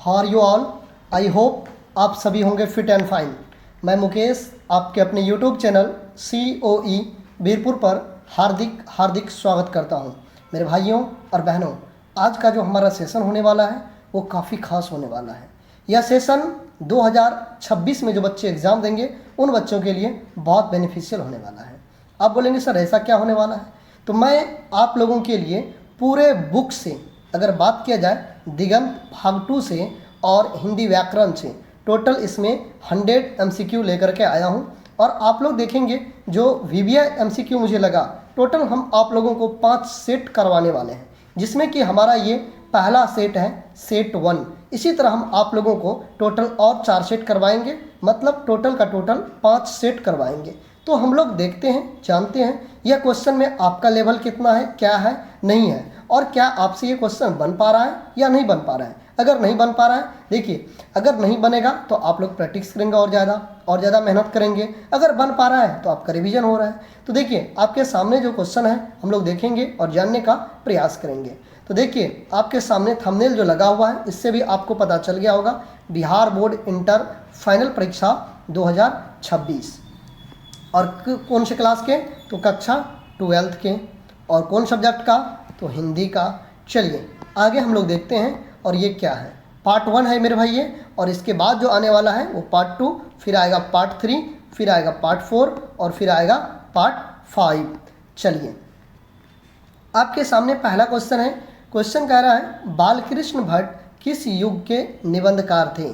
How are you all. I hope आप सभी होंगे फिट एंड फाइन। मैं मुकेश आपके अपने यूट्यूब चैनल COE वीरपुर पर हार्दिक हार्दिक स्वागत करता हूं। मेरे भाइयों और बहनों, आज का जो हमारा सेशन होने वाला है वो काफ़ी खास होने वाला है। यह सेशन 2026 में जो बच्चे एग्ज़ाम देंगे उन बच्चों के लिए बहुत बेनिफिशियल होने वाला है। आप बोलेंगे सर ऐसा क्या होने वाला है, तो मैं आप लोगों के लिए पूरे बुक से अगर बात किया जाए दिगंत भाग 2 से और हिंदी व्याकरण से टोटल इसमें 100 MCQ लेकर के आया हूं। और आप लोग देखेंगे जो VBI MCQ मुझे लगा, टोटल हम आप लोगों को 5 सेट करवाने वाले हैं, जिसमें कि हमारा ये पहला सेट है सेट 1। इसी तरह हम आप लोगों को टोटल और 4 सेट करवाएंगे, मतलब टोटल का टोटल 5 सेट करवाएंगे। तो हम लोग देखते हैं, जानते हैं यह क्वेश्चन में आपका लेवल कितना है, क्या है, नहीं है, और क्या आपसे ये क्वेश्चन बन पा रहा है या नहीं बन पा रहा है। अगर नहीं बन पा रहा है, देखिए अगर नहीं बनेगा तो आप लोग प्रैक्टिस करेंगे और ज़्यादा मेहनत करेंगे। अगर बन पा रहा है तो आपका रिवीजन हो रहा है। तो देखिए आपके सामने जो क्वेश्चन है हम लोग देखेंगे और जानने का प्रयास करेंगे। तो देखिए आपके सामने थंबनेल जो लगा हुआ है, इससे भी आपको पता चल गया होगा बिहार बोर्ड इंटर फाइनल परीक्षा 2026। और कौन से क्लास के, तो कक्षा 12th के। और कौन सब्जेक्ट का, तो हिंदी का। चलिए आगे हम लोग देखते हैं। और ये क्या है, पार्ट 1 है मेरे भाई ये, और इसके बाद जो आने वाला है वो पार्ट 2, फिर आएगा पार्ट 3, फिर आएगा पार्ट 4 और फिर आएगा पार्ट 5। चलिए आपके सामने पहला क्वेश्चन है। क्वेश्चन कह रहा है बालकृष्ण भट्ट किस युग के निबंधकार थे।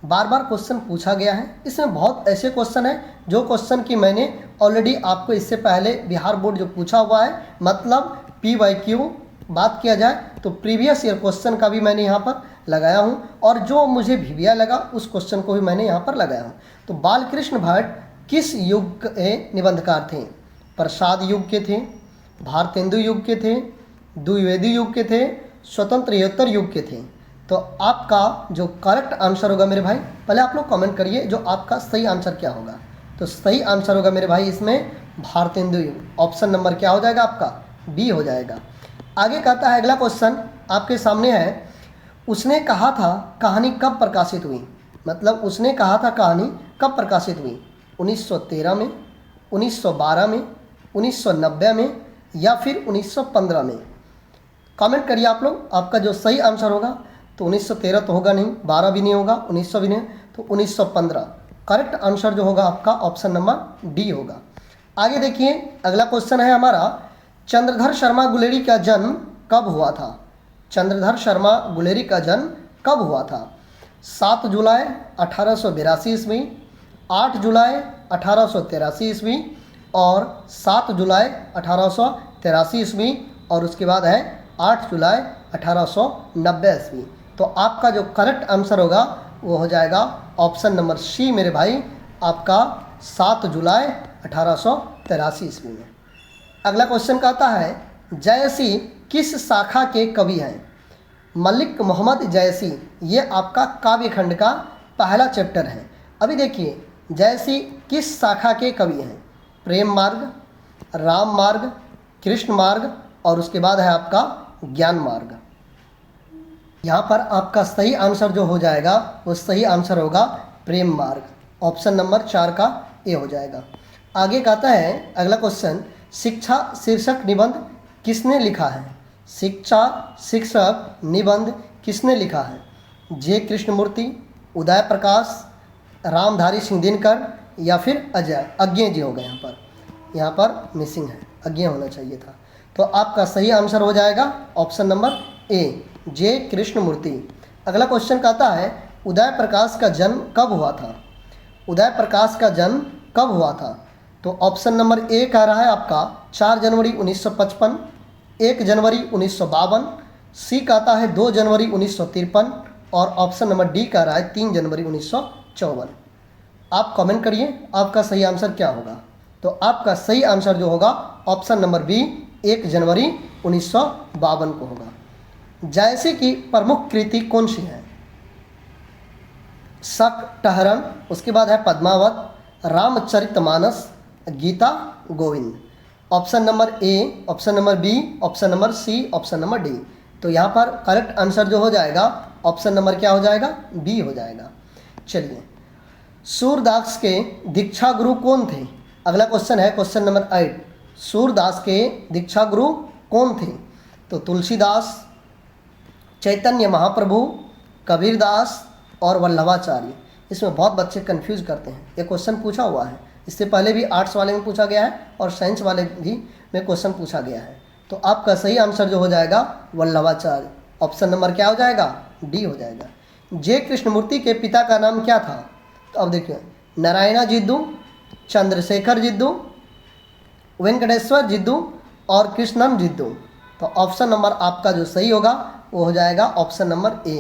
बार बार क्वेश्चन पूछा गया है। इसमें बहुत ऐसे क्वेश्चन है जो क्वेश्चन की मैंने ऑलरेडी आपको इससे पहले बिहार बोर्ड जो पूछा हुआ है, मतलब PYQ बात किया जाए तो प्रीवियस ईयर क्वेश्चन का भी मैंने यहाँ पर लगाया हूँ, और जो मुझे VBI लगा उस क्वेश्चन को भी मैंने यहाँ पर लगाया हूँ। तो बालकृष्ण भट्ट किस युग के निबंधकार थे। प्रसाद युग के थे, भारतेंदु युग के थे, द्विवेदी युग के थे, स्वतंत्रोत्तर युग के थे। तो आपका जो करेक्ट आंसर होगा मेरे भाई, पहले आप लोग कमेंट करिए जो आपका सही आंसर क्या होगा। तो सही आंसर होगा मेरे भाई इसमें भारतेंदु युग। ऑप्शन नंबर क्या हो जाएगा आपका, B हो जाएगा। आगे कहता है अगला क्वेश्चन आपके सामने है, उसने कहा था कहानी कब प्रकाशित हुई। मतलब उसने कहा था कहानी कब प्रकाशित हुई, 1913 में, 1912 में, 1990 में या फिर 1915 में। कमेंट करिए आप लोग, आपका जो सही आंसर होगा। तो 1913 तो होगा नहीं, 12 भी नहीं होगा, 1900 भी नहीं, तो 1915 करेक्ट आंसर जो होगा आपका ऑप्शन नंबर D होगा। आगे देखिए अगला क्वेश्चन है हमारा, चंद्रधर शर्मा गुलेरी का जन्म कब हुआ था। चंद्रधर शर्मा गुलेरी का जन्म कब हुआ था। 7 जुलाई 1882 ईस्वी, 8 जुलाई 1883 ईस्वी और 7 जुलाई 1883 ईस्वी, और उसके बाद है 8 जुलाई 1890 ईस्वी। तो आपका जो करेक्ट आंसर होगा वो हो जाएगा ऑप्शन नंबर C मेरे भाई, आपका 7 जुलाई 1883 ईस्वी में। अगला क्वेश्चन कहता है जयसी किस शाखा के कवि हैं। मलिक मोहम्मद जयसी, ये आपका काव्य खंड का पहला चैप्टर है। अभी देखिए जयसी किस शाखा के कवि हैं। प्रेम मार्ग, राम मार्ग, कृष्ण मार्ग और उसके बाद है आपका ज्ञान मार्ग। यहाँ पर आपका सही आंसर जो हो जाएगा वो सही आंसर होगा प्रेम मार्ग। ऑप्शन नंबर 4 का A हो जाएगा। आगे कहता है अगला क्वेश्चन, शिक्षा शीर्षक निबंध किसने लिखा है। शिक्षा शीर्षक निबंध किसने लिखा है। J कृष्णमूर्ति, उदय प्रकाश, रामधारी सिंह दिनकर या फिर अज्ञे जी हो गए। यहाँ पर मिसिंग है, अज्ञे होना चाहिए था। तो आपका सही आंसर हो जाएगा option number A, J Krishnamurti. अगला क्वेश्चन कहता है उदय प्रकाश का जन्म कब हुआ था। उदय प्रकाश का जन्म कब हुआ था। तो ऑप्शन नंबर A कह रहा है आपका 4 जनवरी 1955, 1 जनवरी 1952, C कहता है 2 जनवरी 1953 और ऑप्शन नंबर D कह रहा है 3 जनवरी 1954। आप कमेंट करिए आपका सही आंसर क्या होगा। तो आपका सही आंसर जो होगा ऑप्शन नंबर B, 1 जनवरी 1952 को होगा। जयसी की प्रमुख कृति कौन सी है। शक टहरन, उसके बाद है Padmavat, Ramcharitmanas, Gita Govind. Option number A, option number B, option number C, option number D। तो यहाँ पर करेक्ट आंसर जो हो जाएगा ऑप्शन नंबर क्या हो जाएगा? बी हो जाएगा। चलिए, सूरदास के दीक्षा गुरु कौन थे? अगला क्वेश्चन है क्वेश्चन नंबर 8। सूरदास के दीक्षा गुरु कौन थे? तो तुलसीदास, चैतन्य महाप्रभु, कबीरदास और वल्लभाचार्य। इसमें बहुत बच्चे कंफ्यूज करते हैं, ये क्वेश्चन पूछा हुआ है, इससे पहले भी आर्ट्स वाले में पूछा गया है और साइंस वाले भी में क्वेश्चन पूछा गया है। तो आपका सही आंसर जो हो जाएगा वल्लभाचार्य। ऑप्शन नंबर क्या हो जाएगा? डी हो जाएगा। जे कृष्णमूर्ति के पिता का नाम क्या था? तो अब देखिए, नारायणा जिद्दू, चंद्रशेखर जिद्दू, वेंकटेश्वर जिद्दू और कृष्णन जिद्दू। तो ऑप्शन नंबर आपका जो सही होगा वो हो जाएगा ऑप्शन नंबर ए।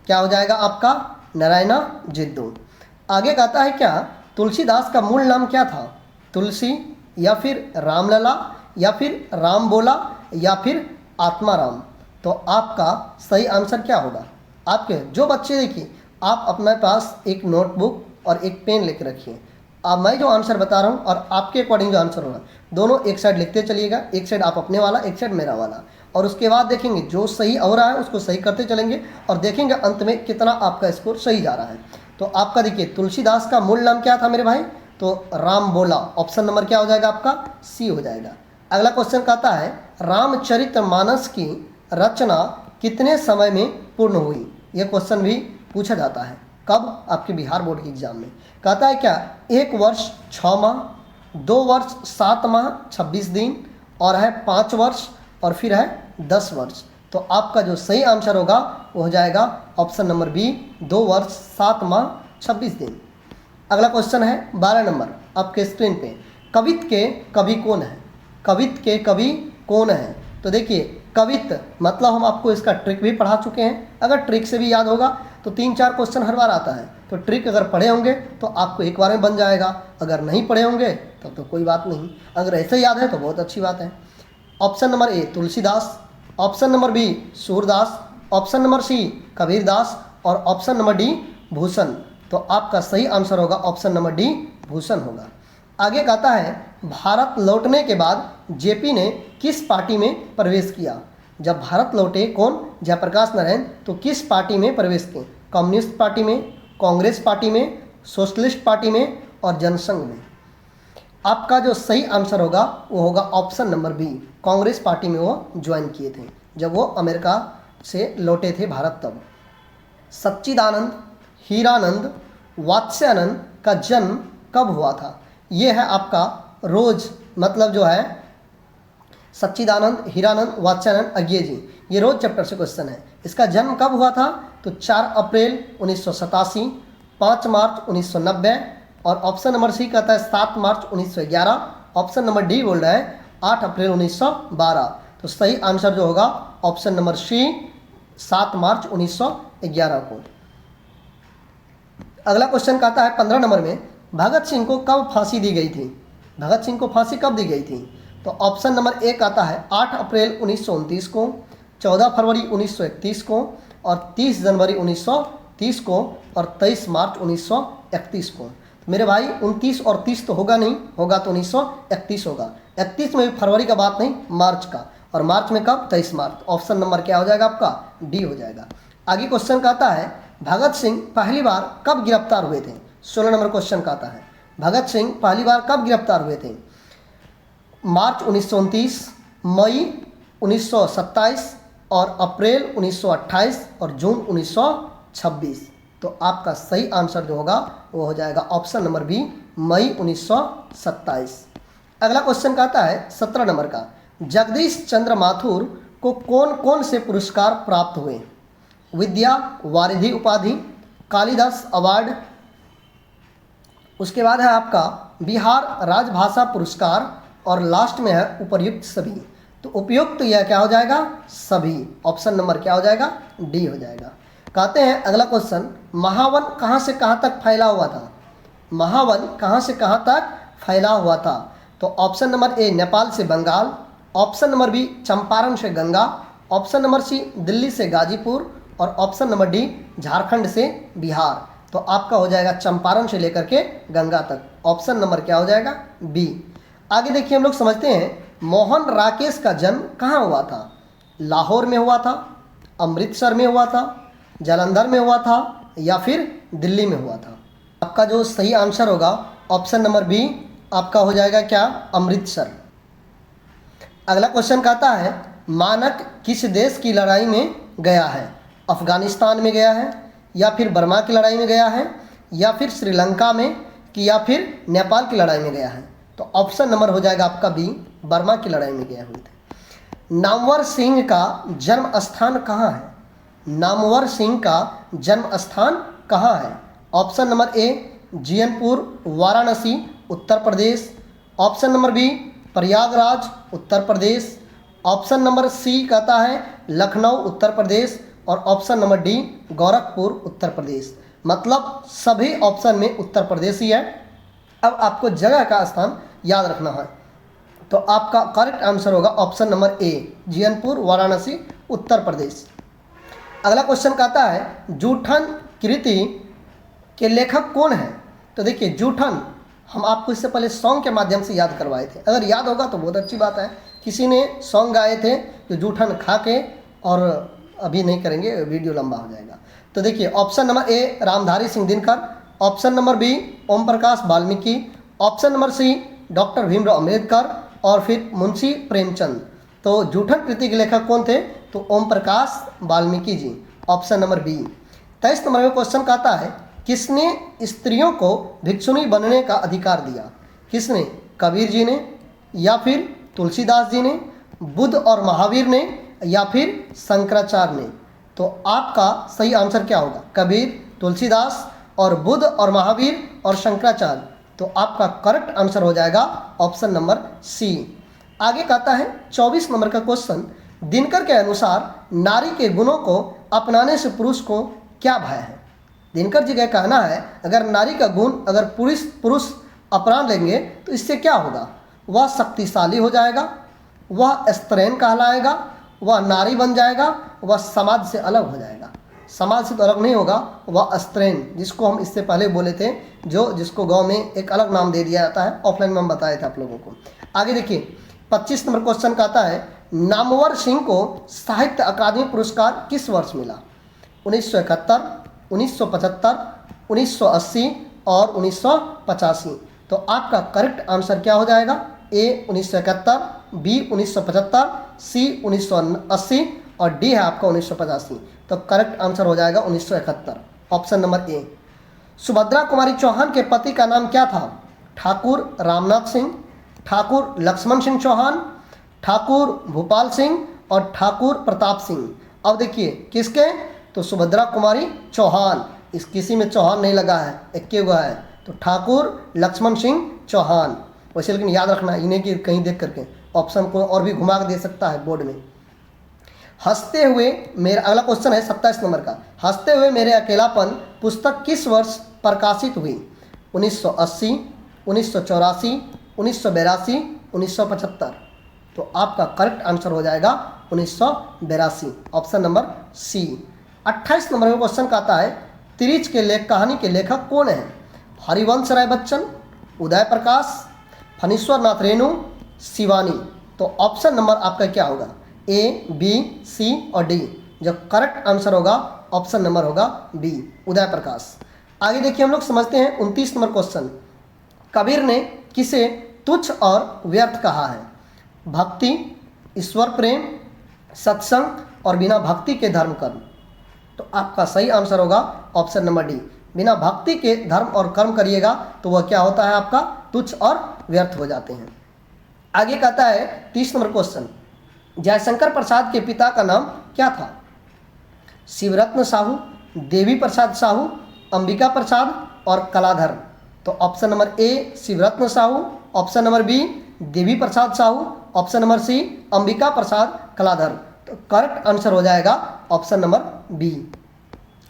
क्या हो जाएगा आपका? नारायणा जिद्दू। आगे कहता है क्या तुलसीदास का मूल नाम क्या था? तुलसी या फिर रामलला या फिर राम बोला या फिर आत्माराम। तो आपका सही आंसर क्या होगा? आपके जो बच्चे, देखिए आप अपने पास एक नोटबुक और एक पेन लेकर रखिए। अब मैं जो आंसर बता रहा हूँ और आपके अकॉर्डिंग जो आंसर होगा, दोनों एक साइड लिखते चलिएगा, एक साइड आप अपने वाला, एक साइड मेरा वाला, और उसके बाद देखेंगे जो सही हो रहा है उसको सही करते चलेंगे और देखेंगे अंत में कितना आपका स्कोर सही जा रहा है। तो आपका देखिए, तुलसीदास का मूल नाम क्या था मेरे भाई? तो राम बोला। ऑप्शन नंबर क्या हो जाएगा आपका? सी हो जाएगा। अगला क्वेश्चन कहता है रामचरितमानस की रचना कितने समय में पूर्ण हुई? यह क्वेश्चन भी पूछा जाता है कब? आपके बिहार बोर्ड के एग्जाम में। कहता है क्या 1 वर्ष 6 माह, 2 वर्ष 7 माह 26 दिन, और है 5 वर्ष, और फिर है 10 वर्ष। तो आपका जो सही आंसर होगा वो हो जाएगा ऑप्शन नंबर बी, 2 वर्ष 7 माह 26 दिन। अगला क्वेश्चन है 12 नंबर आपके स्क्रीन पे। कवित्त के कवि कौन है? कवित्त के कवि कौन है? तो देखिए, कवित्त मतलब हम आपको इसका ट्रिक भी पढ़ा चुके हैं। अगर ट्रिक से भी याद होगा तो 3-4 क्वेश्चन हर बार आता है। तो ट्रिक अगर पढ़े होंगे तो आपको एक बार में बन जाएगा, अगर नहीं पढ़े होंगे तब तो कोई बात नहीं, अगर ऐसे याद है तो बहुत अच्छी बात है। Option number A Tulsidas, option number B Surdas, option number C Kabirdas और ऑप्शन नंबर डी भूषण। तो आपका सही आंसर होगा ऑप्शन नंबर डी भूषण होगा। आगे कहता है भारत लौटने के बाद जेपी ने किस पार्टी में प्रवेश किया? जब भारत लौटे कौन? जयप्रकाश नारायण, तो किस पार्टी में प्रवेश किए? कम्युनिस्ट पार्टी में, कांग्रेस पार्टी में, सोशलिस्ट पार्टी में और जनसंघ में। आपका जो सही आंसर होगा वो होगा option number B, Congress party में वो ज्वाइन किए थे जब वो अमेरिका से लौटे थे भारत तब। सच्चिदानंद, हीरानंद, वात्स्यानंद का जन्म कब हुआ था? ये है आपका रोज, मतलब जो है सच्चिदानंद, हीरानंद, वात्स्यानंद अज्ञे जी, ये रोज चैप्टर से क्वेश्चन है। इसका जन्म कब हुआ था? तो 4 अप्रैल 1987, 5 मार्च 1990 और ऑप्शन नंबर सी कहता है 7 मार्च 1911, ऑप्शन नंबर डी बोल रहा है 8 अप्रैल 1912। तो सही आंसर जो होगा ऑप्शन नंबर सी 7 मार्च 1911 को। अगला क्वेश्चन कहता है 15 नंबर में भगत सिंह को कब फांसी दी गई थी? भगत सिंह को फांसी कब दी गई थी? तो ऑप्शन नंबर ए आता है 8 अप्रैल 1929 को, 14 फरवरी 1931 को और 30 जनवरी 1930 को और 23 मार्च 1931 को। तो मेरे भाई 29 और 30 तो होगा नहीं, होगा तो 1931 होगा। 31 में भी फरवरी का बात नहीं, मार्च का, और मार्च में कब? 23 मार्च। ऑप्शन नंबर क्या हो जाएगा आपका? डी हो जाएगा। आगे क्वेश्चन कहता है भगत सिंह पहली बार कब गिरफ्तार हुए थे? 16 नंबर क्वेश्चन कहता है भगत सिंह पहली बार कब गिरफ्तार हुए थे? मार्च 1929, मई 1927 और अप्रैल 1928 और जून 1926। तो आपका सही आंसर जो होगा वो हो जाएगा ऑप्शन नंबर बी, मई 1927। अगला क्वेश्चन कहता है 17 नंबर का, जगदीश चंद्र माथुर को कौन कौन से पुरस्कार प्राप्त हुए? विद्या वारिधि उपाधि, कालिदास अवार्ड, उसके बाद है आपका बिहार राजभाषा पुरस्कार और लास्ट में है उपर्युक्त सभी। तो उपयुक्त यह क्या हो जाएगा? सभी। ऑप्शन नंबर क्या हो जाएगा? डी हो जाएगा। कहते हैं अगला क्वेश्चन, महावन कहाँ से कहाँ तक फैला हुआ था? महावन कहाँ से कहाँ तक फैला हुआ था? तो ऑप्शन नंबर ए नेपाल से Bengal, option number b Champaran से Ganga, option number c Delhi से गाजीपुर और ऑप्शन नंबर डी झारखंड से बिहार। तो आपका हो जाएगा चंपारण से लेकर के गंगा तक। ऑप्शन नंबर क्या हो जाएगा? बी। आगे देखिए हम लोग समझते हैं मोहन राकेश का जन्म कहाँ हुआ था? लाहौर में हुआ था, अमृतसर में हुआ था, जालंधर में हुआ था या फिर दिल्ली में हुआ था? आपका जो सही आंसर होगा ऑप्शन नंबर बी आपका हो जाएगा क्या, अमृतसर। अगला क्वेश्चन कहता है मानक किस देश की लड़ाई में गया है? अफगानिस्तान में गया है, या फिर बर्मा की लड़ाई में गया है, या फिर श्रीलंका में, कि या फिर नेपाल की लड़ाई में गया है? तो ऑप्शन नंबर हो जाएगा आपका बी, बर्मा की लड़ाई में गया हुए थे। नामवर सिंह का जन्म स्थान कहाँ है? नामवर सिंह का जन्म स्थान कहाँ है? ऑप्शन नंबर ए Jiyanpur Varanasi Uttar Pradesh, option number B Prayagraj Uttar Pradesh, option number C कहता है लखनऊ उत्तर प्रदेश, और option number D Gorakhpur Uttar Pradesh. मतलब सभी ऑप्शन में उत्तर प्रदेश ही है। अब आपको जगह का स्थान याद रखना है, तो आपका करेक्ट आंसर होगा ऑप्शन नंबर ए जीयनपुर वाराणसी उत्तर प्रदेश। अगला क्वेश्चन कहता है जूठन कृति के लेखक कौन है? तो देखिए जूठन हम आपको इससे पहले सॉन्ग के माध्यम से याद करवाए थे, अगर याद होगा तो बहुत अच्छी बात है। किसी ने सॉन्ग गाए थे जो जूठन खा के, और अभी नहीं करेंगे, वीडियो लंबा हो जाएगा। तो देखिए option number A Ramdhari Singh Dinkar, option number B Om Prakash Valmiki, option number C doctor Bhimrao Ambedkar, और फिर मुंशी प्रेमचंद। तो जूठन कृति के लेखक कौन थे? तो ओम Prakash Valmiki ji, option number B. 23 number में क्वेश्चन कहता है किसने स्त्रियों को भिक्षुणी बनने का अधिकार दिया? किसने? कबीर जी ने, या फिर तुलसीदास जी ने, बुद्ध और महावीर ने, या फिर शंकराचार्य ने? तो आपका सही आंसर क्या होगा? कबीर, तुलसीदास, और बुद्ध और महावीर और शंकराचार्य। तो आपका करेक्ट आंसर हो जाएगा ऑप्शन नंबर सी। आगे कहता है 24 नंबर का क्वेश्चन दिनकर के अनुसार नारी के गुणों को अपनाने से पुरुष को क्या भय है? दिनकर जी का कहना है अगर नारी का गुण अगर पुरुष अपना लेंगे तो इससे क्या होगा? वह शक्तिशाली हो जाएगा, वह स्त्रीण कहलाएगा, वह नारी बन जाएगा, वह समाज से अलग हो जाएगा। समाज से तो अलग नहीं होगा, वह स्त्रीण, जिसको हम इससे पहले बोले थे, जिसको गांव में एक अलग नाम दे दिया जाता है, ऑफलाइन में हम बताए थे आप लोगों को। आगे देखिए 25 नंबर क्वेश्चन कहता है नामवर सिंह को साहित्य अकादमी पुरस्कार किस वर्ष मिला? 1971, 1975, 1980 और 1985। तो आपका करेक्ट आंसर क्या हो जाएगा? ए 1971, बी 1975, सी 1980 और डी है आपका 1985। तो करेक्ट आंसर हो जाएगा 1971, ऑप्शन नंबर ए। सुभद्रा कुमारी चौहान के पति का नाम क्या था? ठाकुर रामनाथ सिंह, ठाकुर लक्ष्मण सिंह चौहान, ठाकुर भूपाल सिंह और ठाकुर प्रताप सिंह। अब देखिए किसके? तो सुभद्रा कुमारी चौहान, इस किसी में चौहान नहीं लगा है, एक हुआ है, तो ठाकुर लक्ष्मण सिंह चौहान। वैसे लेकिन याद रखना इन्हें कि कहीं देख करके ऑप्शन को और भी घुमा के दे सकता है बोर्ड में। हंसते हुए मेरा, अगला क्वेश्चन है 27 नंबर का, हंसते हुए मेरे अकेलापन पुस्तक किस वर्ष प्रकाशित हुई? 1980, 1984, 1982, 1975। तो आपका करेक्ट आंसर हो जाएगा 1982, ऑप्शन नंबर सी। 28 नंबर में क्वेश्चन कहता है तिरिच के कहानी के लेखक कौन है? हरिवंश राय बच्चन, उदय प्रकाश, फणीश्वर नाथ रेणु, शिवानी। तो ऑप्शन नंबर आपका क्या होगा? ए, बी, सी और डी। जो करेक्ट आंसर होगा ऑप्शन नंबर होगा बी, उदय प्रकाश। आगे देखिए हम लोग समझते हैं 29 नंबर क्वेश्चन। कबीर ने किसे तुच्छ और व्यर्थ कहा है? भक्ति, ईश्वर प्रेम, सत्संग और बिना भक्ति के धर्म कर्म। तो आपका सही आंसर होगा ऑप्शन नंबर डी, बिना भक्ति के धर्म और कर्म करिएगा तो वह क्या होता है आपका? तुच्छ और व्यर्थ हो जाते हैं। आगे कहता है 30 नंबर क्वेश्चन, जयशंकर प्रसाद के पिता का नाम क्या था? शिवरत्न साहू, देवी प्रसाद साहू, अंबिका प्रसाद और कलाधर। तो option number a Shivratna Sahu, option number b Devi Prasad Sahu, option number c Ambika Prasad Kaladhar. तो करेक्ट आंसर हो जाएगा ऑप्शन नंबर बी।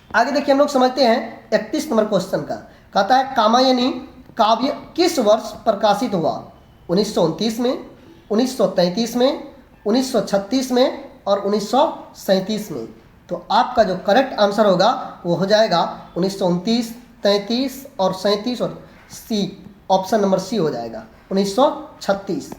आगे देखिए हम लोग समझते हैं 31 नंबर क्वेश्चन का। कहता है कामायनी काव्य किस वर्ष प्रकाशित हुआ? 1929 में, 1933 में, 1936 में और 1937 में। तो आपका जो करेक्ट आंसर होगा वो हो जाएगा 1929, 33 और 37 और सी, ऑप्शन नंबर सी हो जाएगा 1936।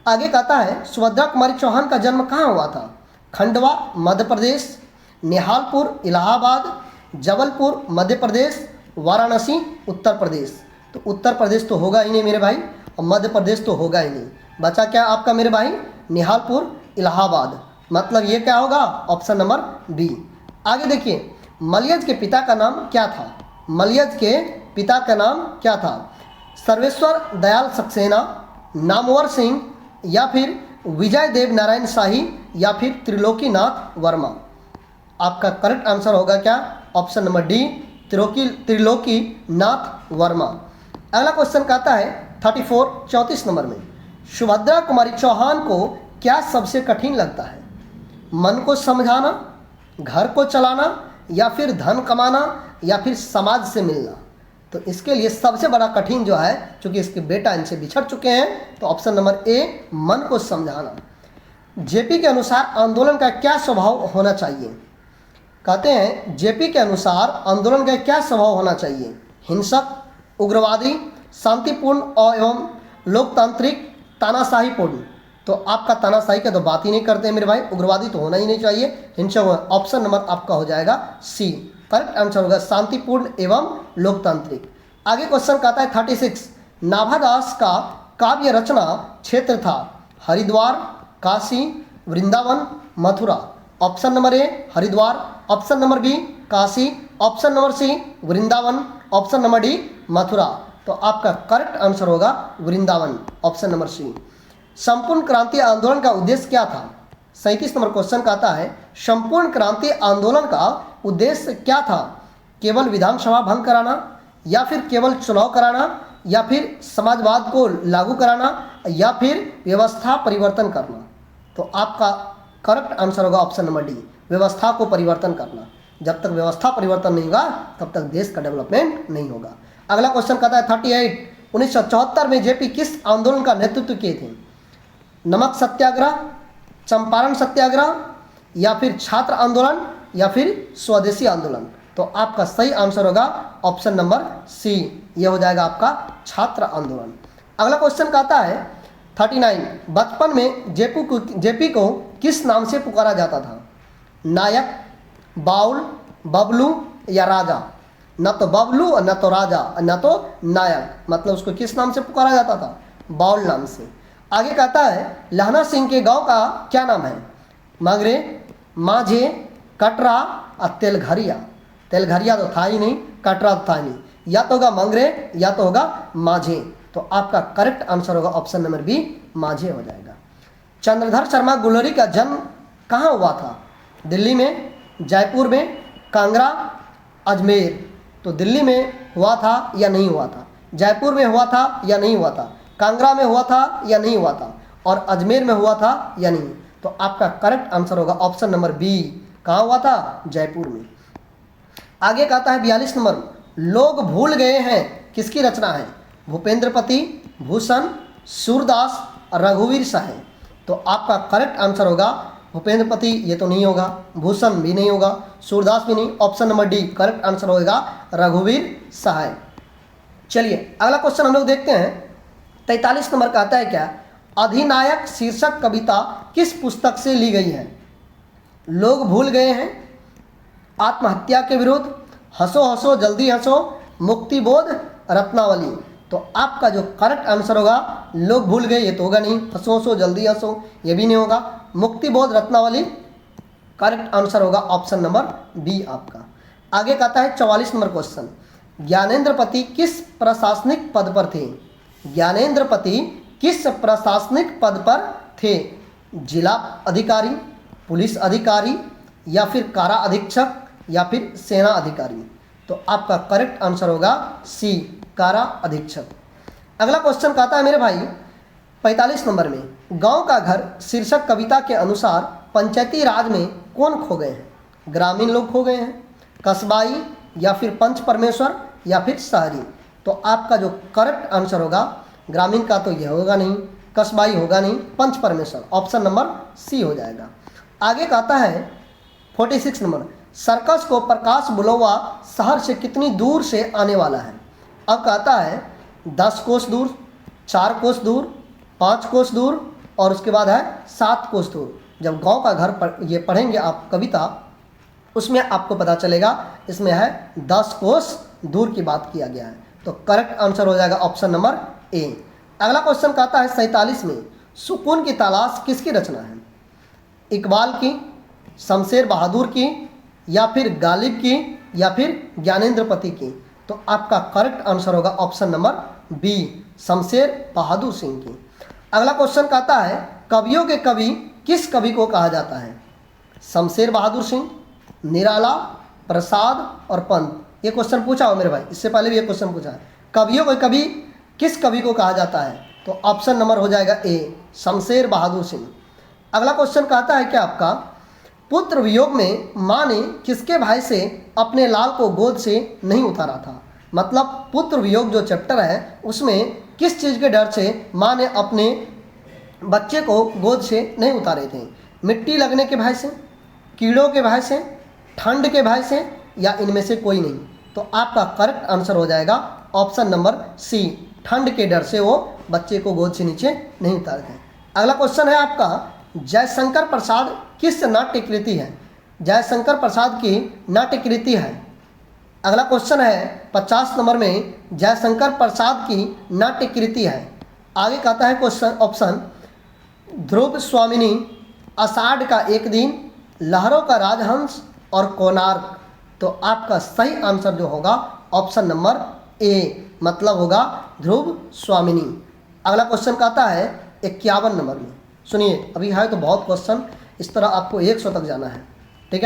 आगे कहता है सुभद्रा कुमारी चौहान का जन्म कहाँ हुआ था? खंडवा मध्य प्रदेश, निहालपुर इलाहाबाद, जबलपुर मध्य प्रदेश, वाराणसी उत्तर प्रदेश। तो उत्तर प्रदेश तो होगा ही नहीं मेरे भाई, और मध्य प्रदेश तो होगा ही नहीं। बचा क्या आपका मेरे भाई, निहालपुर इलाहाबाद, मतलब ये क्या होगा, ऑप्शन नंबर बी। आगे देखिए, मलयज के पिता का नाम क्या था? मलयज के पिता का नाम क्या था? सर्वेश्वर दयाल सक्सेना, नामवर सिंह, या फिर विजय देव नारायण शाही, या फिर त्रिलोकीनाथ वर्मा। आपका करेक्ट आंसर होगा क्या, option number D, Trilokinath Verma. अगला क्वेश्चन कहता है 34 नंबर में, सुभद्रा कुमारी चौहान को क्या सबसे कठिन लगता है? मन को समझाना, घर को चलाना, या फिर धन कमाना, या फिर समाज से मिलना। तो इसके लिए सबसे बड़ा कठिन जो है, चूंकि इसके बेटा इनसे बिछड़ चुके हैं, तो ऑप्शन नंबर ए, मन को समझाना। जेपी के अनुसार आंदोलन का क्या स्वभाव होना चाहिए? कहते हैं जेपी के अनुसार आंदोलन का क्या स्वभाव होना चाहिए? हिंसक, उग्रवादी, शांतिपूर्ण और एवं लोकतांत्रिक, तानाशाहीपूर्ण। तो आपका तानाशाही का तो बात ही नहीं करते हैं मेरे भाई, उग्रवादी तो होना ही नहीं चाहिए, हिंसक। ऑप्शन नंबर आपका हो जाएगा सी, करेक्ट आंसर होगा शांतिपूर्ण एवं लोकतांत्रिक। आगे क्वेश्चन कहता है 36, नाभादास का काव्य रचना क्षेत्र था? Haridwar, Kashi, Vrindavan, Mathura. Option number A Haridwar, option number B Kashi, option number C Vrindavan, option number D Mathura. तो आपका करेक्ट आंसर होगा वृंदावन, ऑप्शन नंबर सी। संपूर्ण क्रांति आंदोलन का उद्देश्य क्या था? 37 नंबर क्वेश्चन कहता है, संपूर्ण क्रांति आंदोलन का उद्देश्य क्या था? केवल विधानसभा भंग कराना, या फिर केवल चुनाव कराना, या फिर समाजवाद को लागू कराना, या फिर व्यवस्था परिवर्तन करना। तो आपका करेक्ट आंसर होगा ऑप्शन नंबर डी, व्यवस्था को परिवर्तन करना। जब तक व्यवस्था परिवर्तन नहीं होगा तब तक देश का डेवलपमेंट नहीं होगा। अगला क्वेश्चन कहता है 38, 1974 में जेपी किस आंदोलन का नेतृत्व किए थे? नमक सत्याग्रह, चंपारण सत्याग्रह, या फिर छात्र आंदोलन, या फिर स्वदेशी आंदोलन। तो आपका सही आंसर होगा ऑप्शन नंबर सी, यह हो जाएगा आपका छात्र आंदोलन। अगला क्वेश्चन कहता है 39, बचपन में जेपी को किस नाम से पुकारा जाता था? नायक, बाउल, बबलू, या राजा। न तो बबलू और न तो राजा और न तो नायक, मतलब उसको किस नाम से पुकारा जाता था? बाउल नाम से। आगे कहता है लहना सिंह के गांव का क्या नाम है? मंगरे, माझे, कटरा और तेलघरिया। तेलघरिया तो था ही नहीं, कटरा तो था ही नहीं, या तो होगा मंगरे या तो होगा माझे। तो आपका करेक्ट आंसर होगा ऑप्शन नंबर बी, माझे हो जाएगा। चंद्रधर शर्मा गुलरी का जन्म कहाँ हुआ था? दिल्ली में, जयपुर में, कांगड़ा, अजमेर। तो दिल्ली में हुआ था या नहीं हुआ था? जयपुर में हुआ था या नहीं हुआ था? कांगड़ा में हुआ था या नहीं हुआ था? और अजमेर में हुआ था या नहीं? तो आपका करेक्ट आंसर होगा ऑप्शन नंबर बी, कहाँ हुआ था? जयपुर में। आगे कहता है 42 नंबर, लोग भूल गए हैं किसकी रचना है? भूपेंद्रपति, भूषण, सूरदास, रघुवीर साहे। तो आपका करेक्ट आंसर होगा भूपेंद्रपति, ये तो नहीं होगा, भूषण भी नहीं होगा, सूरदास भी नहीं, option number D correct answer होगा रघुवीर साहे। चलिए अगला क्वेश्चन हम लोग देखते हैं 43 नंबर का आता है क्या? अधिनायक शीर्षक कविता किस पुस्तक से ली गई है? लोग भूल गए हैं, आत्महत्या के विरुद्ध, हंसो हंसो जल्दी हंसो, मुक्तिबोध, रत्नावली। तो आपका जो करेक्ट आंसर होगा, लोग भूल गए ये तो होगा नहीं, हंसो हंसो जल्दी हंसो ये भी नहीं होगा, मुक्तिबोध, रत्नावली करेक्ट आंसर होगा ऑप्शन नंबर बी आपका। आगे कहता है 44 नंबर क्वेश्चन, ज्ञानेंद्रपति किस प्रशासनिक पद पर थे? ज्ञानेंद्रपति किस प्रशासनिक पद पर थे? जिला अधिकारी, पुलिस अधिकारी, या फिर कारा अधीक्षक, या फिर सेना अधिकारी। तो आपका करेक्ट आंसर होगा सी, कारा अधीक्षक। अगला क्वेश्चन कहता है मेरे भाई 45 नंबर में, गांव का घर शीर्षक कविता के अनुसार पंचायती राज में कौन खो गए हैं? ग्रामीण लोग खो गए हैं, कस्बाई, या फिर पंच परमेश्वर, या फिर शहरी। तो आपका जो करेक्ट आंसर होगा, ग्रामीण का तो यह होगा नहीं, कस्बाई होगा नहीं, पंच परमेश्वर, ऑप्शन नंबर सी हो जाएगा। आगे कहता है 46 नंबर, सर्कस को प्रकाश बुलवा शहर से कितनी दूर से आने वाला है? अब कहता है 10 कोस दूर, 4 कोस दूर, 5 कोस दूर, और उसके बाद है 7 कोस दूर। जब गांव का घर ये पढ़ेंगे आप कविता, उसमें आपको पता चलेगा इसमें है 10 कोस दूर की बात किया गया है। तो करेक्ट आंसर हो जाएगा ऑप्शन नंबर ए। अगला क्वेश्चन कहता है 47 में, सुकून की तलाश किसकी रचना है? इकबाल की, शमशेर बहादुर की, या फिर गालिब की, या फिर ज्ञानेंद्रपति की? तो आपका करेक्ट आंसर होगा option number B, Shamsher Bahadur Singh की। अगला क्वेश्चन कहता है कवियों के कवि किस कवि को कहा जाता है? शमशेर बहादुर सिंह, निराला, प्रसाद और पंत। ये क्वेश्चन पूछा हो मेरे भाई, इससे पहले भी ये क्वेश्चन पूछा है। कवियों के कवि किस कवि को कहा जाता है? तो ऑप्शन नंबर हो जाएगा ए, शमशेर बहादुर सिंह। अगला क्वेश्चन कहता है कि आपका पुत्र वियोग में माँ ने किसके भाई से अपने लाल को गोद से नहीं उतारा था? मतलब पुत्र वियोग जो चैप्टर है उसमें किस चीज़ के डर से माँ ने अपने बच्चे को गोद से नहीं उतारे थे? मिट्टी लगने के भय से, कीड़ों के भय से, ठंड के भय से, या इनमें से कोई नहीं? तो आपका करेक्ट आंसर हो जाएगा ऑप्शन नंबर सी, ठंड के डर से वो बच्चे को गोद से नीचे नहीं उतारे थे। अगला क्वेश्चन है आपका जयशंकर प्रसाद किस नाट्य कृति है? जयशंकर प्रसाद की नाट्य कृति है। अगला क्वेश्चन है 50 नंबर में, जयशंकर प्रसाद की नाट्य कृति है। आगे कहता है क्वेश्चन ऑप्शन, ध्रुव स्वामिनी, आषाढ़ का एक दिन, लहरों का राजहंस और कोणार्क। तो आपका सही आंसर जो होगा ऑप्शन नंबर ए, मतलब होगा ध्रुव स्वामिनी। अगला क्वेश्चन कहता है 51 नंबर में, सुनिए अभी है तो बहुत क्वेश्चन, इस तरह आपको 100 तक जाना है।